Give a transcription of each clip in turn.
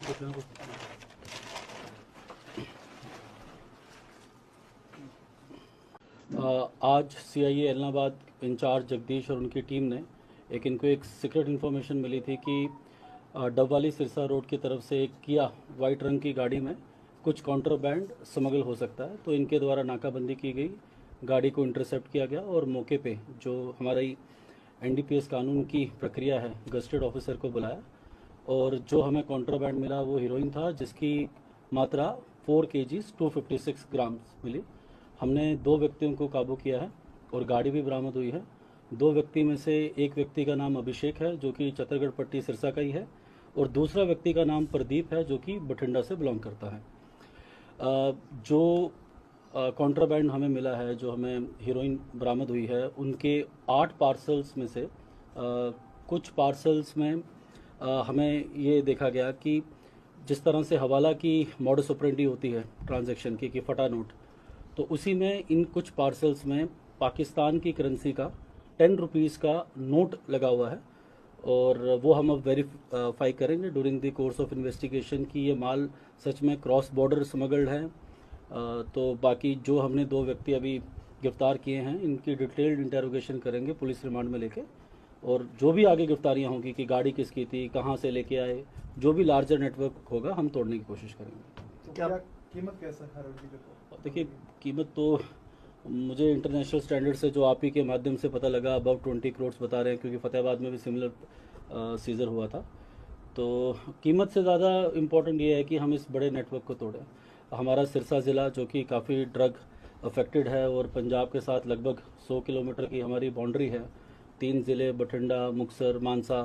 आज CIA Allahabad in charge Jagdish और उनकी टीम ने इनको एक सीक्रेट इन्फॉर्मेशन मिली थी कि डबवाली सिरसा रोड की तरफ से एक किया वाइट रंग की गाड़ी में कुछ कॉन्ट्राबैंड स्मगल हो सकता है। तो इनके द्वारा नाकाबंदी की गई, गाड़ी को इंटरसेप्ट किया गया और मौके पे जो हमारी एनडीपीएस कानून की प्रक्रिया है गस्टेड ऑफिसर को बुलाया और जो हमें कॉन्ट्राबैंड मिला वो हीरोइन था जिसकी मात्रा 4 kgs 256 ग्राम मिली। हमने 2 व्यक्तियों को काबू किया है और गाड़ी भी बरामद हुई है। 2 व्यक्ति में से एक व्यक्ति का नाम अभिषेक है जो कि चतरगढ़ पट्टी सिरसा का ही है और दूसरा व्यक्ति का नाम प्रदीप है जो कि बठिंडा से बिलोंग करता है। जो कॉन्ट्राबैंड हमें मिला है, जो हमें हीरोइन बरामद हुई है, उनके 8 पार्सल्स में से कुछ पार्सल्स में हमें ये देखा गया कि जिस तरह से हवाला की मॉडस ऑपरेंडी होती है ट्रांजैक्शन की कि फटा नोट, तो उसी में इन कुछ पार्सल्स में पाकिस्तान की करेंसी का 10 रुपीज़ का नोट लगा हुआ है और वो हम अब वेरीफाई करेंगे during the course of investigation कि ये माल सच में क्रॉस बॉर्डर स्मगल्ड है। तो बाकी जो हमने 2 व्यक्ति अभी गिरफ्तार किए हैं इनकी डिटेल्ड इंटेरोगेशन करेंगे पुलिस रिमांड में लेके, और जो भी आगे गिरफ्तारियां होंगी कि गाड़ी किसकी थी, कहाँ से लेके आए, जो भी लार्जर नेटवर्क होगा हम तोड़ने की कोशिश करेंगे। तो क्या कीमत कैसा है? देखिए, कीमत तो मुझे इंटरनेशनल स्टैंडर्ड से जो आप ही के माध्यम से पता लगा अबाउट 20 करोड़ बता रहे हैं, क्योंकि फतेहाबाद में भी सिमिलर सीजर हुआ था। तो कीमत से ज़्यादा इम्पोर्टेंट ये है कि हम इस बड़े नेटवर्क को तोड़ें। हमारा सिरसा ज़िला जो कि काफ़ी ड्रग अफेक्टेड है और पंजाब के साथ लगभग 100 किलोमीटर की हमारी बाउंड्री है, 3 ज़िले बठिंडा, मुक्तसर, मानसा,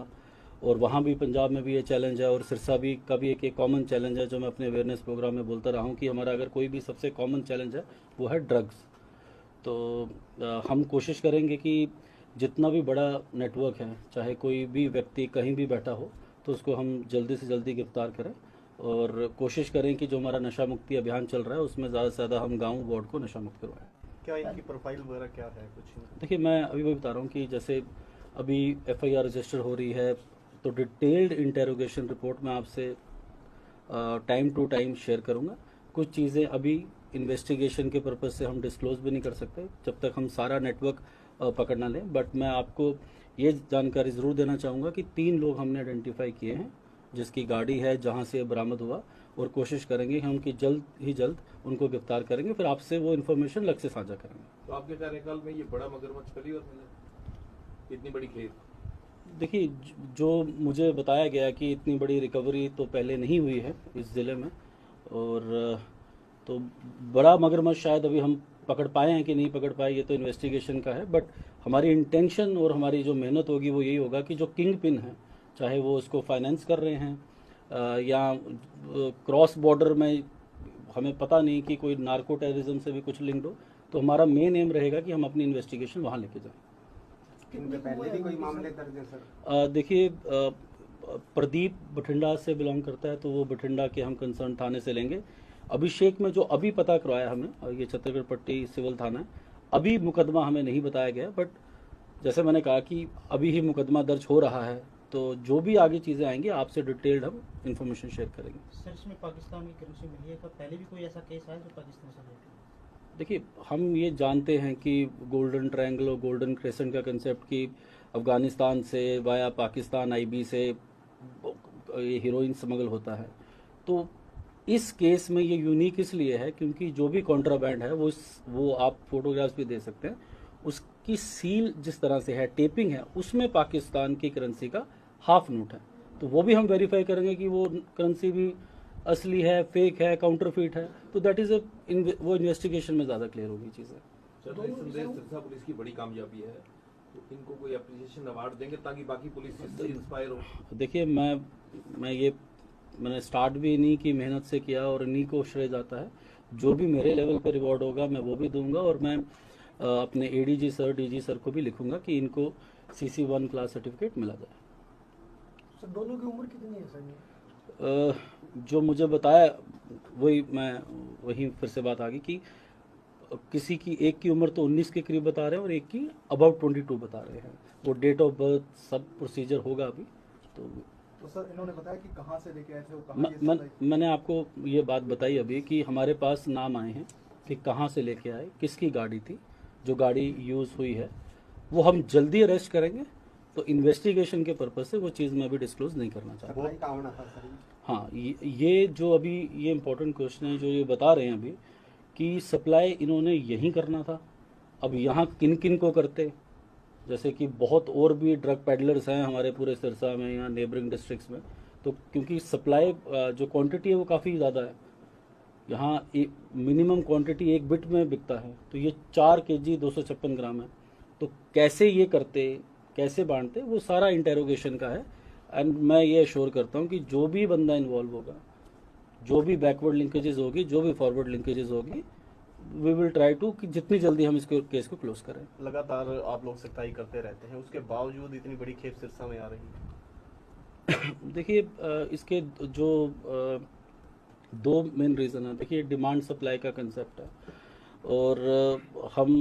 और वहाँ भी पंजाब में भी ये चैलेंज है और सिरसा भी का भी एक कॉमन चैलेंज है जो मैं अपने अवेयरनेस प्रोग्राम में बोलता रहा हूँ कि हमारा अगर कोई भी सबसे कॉमन चैलेंज है वो है ड्रग्स। तो हम कोशिश करेंगे कि जितना भी बड़ा नेटवर्क है, चाहे कोई भी व्यक्ति कहीं भी बैठा हो, तो उसको हम जल्दी से जल्दी गिरफ्तार करें और कोशिश करें कि जो हमारा नशा मुक्ति अभियान चल रहा है उसमें ज़्यादा से ज़्यादा हम गाँव वार्ड को नशा मुक्त करवाएं। क्या इनकी प्रोफाइल वगैरह क्या है कुछ? देखिए, मैं अभी भी बता रहा हूँ कि जैसे अभी एफआईआर रजिस्टर हो रही है तो डिटेल्ड इंटेरोगेशन रिपोर्ट मैं आपसे टाइम टू टाइम शेयर करूँगा। कुछ चीज़ें अभी इन्वेस्टिगेशन के पर्पज़ से हम डिस्क्लोज भी नहीं कर सकते जब तक हम सारा नेटवर्क पकड़ ना लें, बट मैं आपको ये जानकारी ज़रूर देना चाहूँगा कि 3 लोग हमने आइडेंटिफाई किए हैं जिसकी गाड़ी है जहाँ से बरामद हुआ, और कोशिश करेंगे हम कि जल्द ही जल्द उनको गिरफ्तार करेंगे, फिर आपसे वो इन्फॉर्मेशन अलग से साझा करेंगे। तो आपके कार्यकाल में ये बड़ा मगरमच्छ पहली बार मिला, इतनी बड़ी खेप? देखिए, जो मुझे बताया गया कि इतनी बड़ी रिकवरी तो पहले नहीं हुई है इस ज़िले में, और तो बड़ा मगरमच्छ शायद अभी हम पकड़ पाए हैं कि नहीं पकड़ पाए ये तो इन्वेस्टिगेशन का है, बट हमारी इंटेंशन और हमारी जो मेहनत होगी वो यही होगा कि जो किंग पिन है, चाहे वो उसको फाइनेंस कर रहे हैं या क्रॉस बॉर्डर में हमें पता नहीं कि कोई नार्को टेररिज्म से भी कुछ लिंक्ड हो, तो हमारा मेन एम रहेगा कि हम अपनी इन्वेस्टिगेशन वहाँ लेके जाएं। पहले भी कोई मामले दर्ज है सर? देखिए, प्रदीप बठिंडा से बिलोंग करता है तो वो बठिंडा के हम कंसर्न थाने से लेंगे। अभिषेक में जो अभी पता करवाया हमें, और ये चतरगढ़ पट्टी सिविल थाना है, अभी मुकदमा हमें नहीं बताया गया, बट जैसे मैंने कहा कि अभी ही मुकदमा दर्ज हो रहा है, तो जो भी आगे चीज़ें आएंगी आपसे डिटेल्ड हम इन्फॉर्मेशन शेयर करेंगे। सर, इसमें पाकिस्तान की करेंसी मिली है, तो पहले भी कोई ऐसा केस आया जो पाकिस्तान से रिलेटेड? देखिए, हम ये जानते हैं कि गोल्डन ट्रायंगल और गोल्डन क्रेसेंट का कंसेप्ट कि अफ़गानिस्तान से वाया पाकिस्तान आईबी से ये हीरोइन स्मगल होता है। तो इस केस में ये यूनिक इसलिए है क्योंकि जो भी कॉन्ट्राबैंड है वो आप फोटोग्राफ्स भी दे सकते हैं, उसकी सील जिस तरह से है, टेपिंग है, उसमें पाकिस्तान की करेंसी का हाफ नोट है। तो वो भी हम वेरीफाई करेंगे कि वो करेंसी भी असली है, फेक है, काउंटरफीट है, तो दैट इज वो इन्वेस्टिगेशन में ज़्यादा क्लियर होगी चीज़ें। सिरसा पुलिस की बड़ी कामयाबी है, तो इनको कोई अप्रिसिएशन अवार्ड देंगे ताकि बाकी पुलिस इससे इंस्पायर हो? देखिए, मैंने स्टार्ट भी इन्हीं की मेहनत से किया और इन्हीं को श्रेय जाता है। जो भी मेरे लेवल पे रिवॉर्ड होगा मैं वो भी दूंगा, और मैं अपने एडीजी सर, डीजी सर को भी लिखूंगा कि इनको CC1 क्लास सर्टिफिकेट मिला जाए। सर, दोनों की उम्र कितनी है सर? जो मुझे बताया वही फिर से बात आ गई कि किसी की एक की उम्र तो 19 के करीब बता रहे हैं और एक की अबाउट 22 बता रहे हैं। वो डेट ऑफ बर्थ सब प्रोसीजर होगा अभी, तो तो सर इन्होंने बताया कि कहाँ से लेके आए थे और कहाँ ये मैंने आपको ये बात बताई अभी कि हमारे पास नाम आए हैं कि कहाँ से लेके आए, किसकी गाड़ी थी, जो गाड़ी यूज़ हुई है वो हम जल्दी अरेस्ट करेंगे। तो इन्वेस्टिगेशन के पर्पज से वो चीज़ मैं अभी डिस्क्लोज नहीं करना चाहता। सप्लाई का होना था सर। हाँ, ये जो अभी ये इम्पोर्टेंट क्वेश्चन है जो ये बता रहे हैं अभी कि सप्लाई इन्होंने यहीं करना था। अब यहाँ किन किन को करते, जैसे कि बहुत और भी ड्रग पैडलर्स हैं हमारे पूरे सिरसा में या नेबरिंग डिस्ट्रिक्ट्स में, तो क्योंकि सप्लाई जो क्वांटिटी है वो काफ़ी ज़्यादा है, यहाँ मिनिमम क्वांटिटी एक बिट में बिकता है, तो ये 4 kg 256 ग्राम है। तो कैसे ये करते, कैसे बांटते, वो सारा इंटेरोगेशन का है। एंड मैं ये अश्योर करता हूँ कि जो भी बंदा इन्वॉल्व होगा, जो भी बैकवर्ड लिंकेजेस होगी, जो भी फॉरवर्ड लिंकेजेस होगी, वी विल ट्राई टू कि जितनी जल्दी हम इसको केस को क्लोज करें। लगातार आप लोग सख्ताई करते रहते हैं, उसके बावजूद इतनी बड़ी खेप सिरसा में आ रही है। देखिए, इसके जो 2 मेन रीज़न है। देखिए, डिमांड सप्लाई का कंसेप्ट है और हम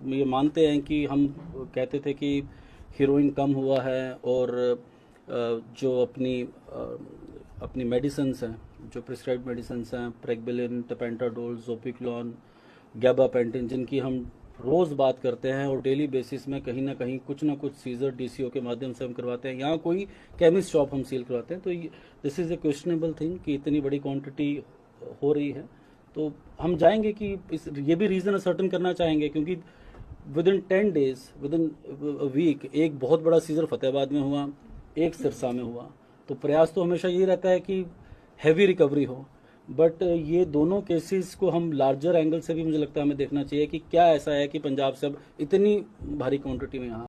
ये मानते हैं कि हम कहते थे कि हीरोइन कम हुआ है और जो अपनी मेडिसिन्स हैं, जो प्रिस्क्राइब्ड मेडिसिन्स हैं, प्रेगबिलिन, टेपेंटाडोल, ज़ोपिक्लोन, गैबापेंटिन, जिनकी हम रोज़ बात करते हैं और डेली बेसिस में कहीं ना कहीं कुछ ना कुछ सीजर डीसीओ के माध्यम से हम करवाते हैं, यहाँ कोई केमिस्ट शॉप हम सील करवाते हैं। तो this is a questionable thing कि इतनी बड़ी क्वांटिटी हो रही है। तो हम जाएंगे कि ये भी रीज़न असर्टन करना चाहेंगे, क्योंकि within 10 days, within week एक बहुत बड़ा सीजर फतेहाबाद में हुआ, एक सिरसा में हुआ। तो प्रयास तो हमेशा ये रहता है कि हैवी रिकवरी हो, बट ये दोनों केसेस को हम लार्जर एंगल से भी मुझे लगता है हमें देखना चाहिए कि क्या ऐसा है कि पंजाब से अब इतनी भारी क्वांटिटी में यहाँ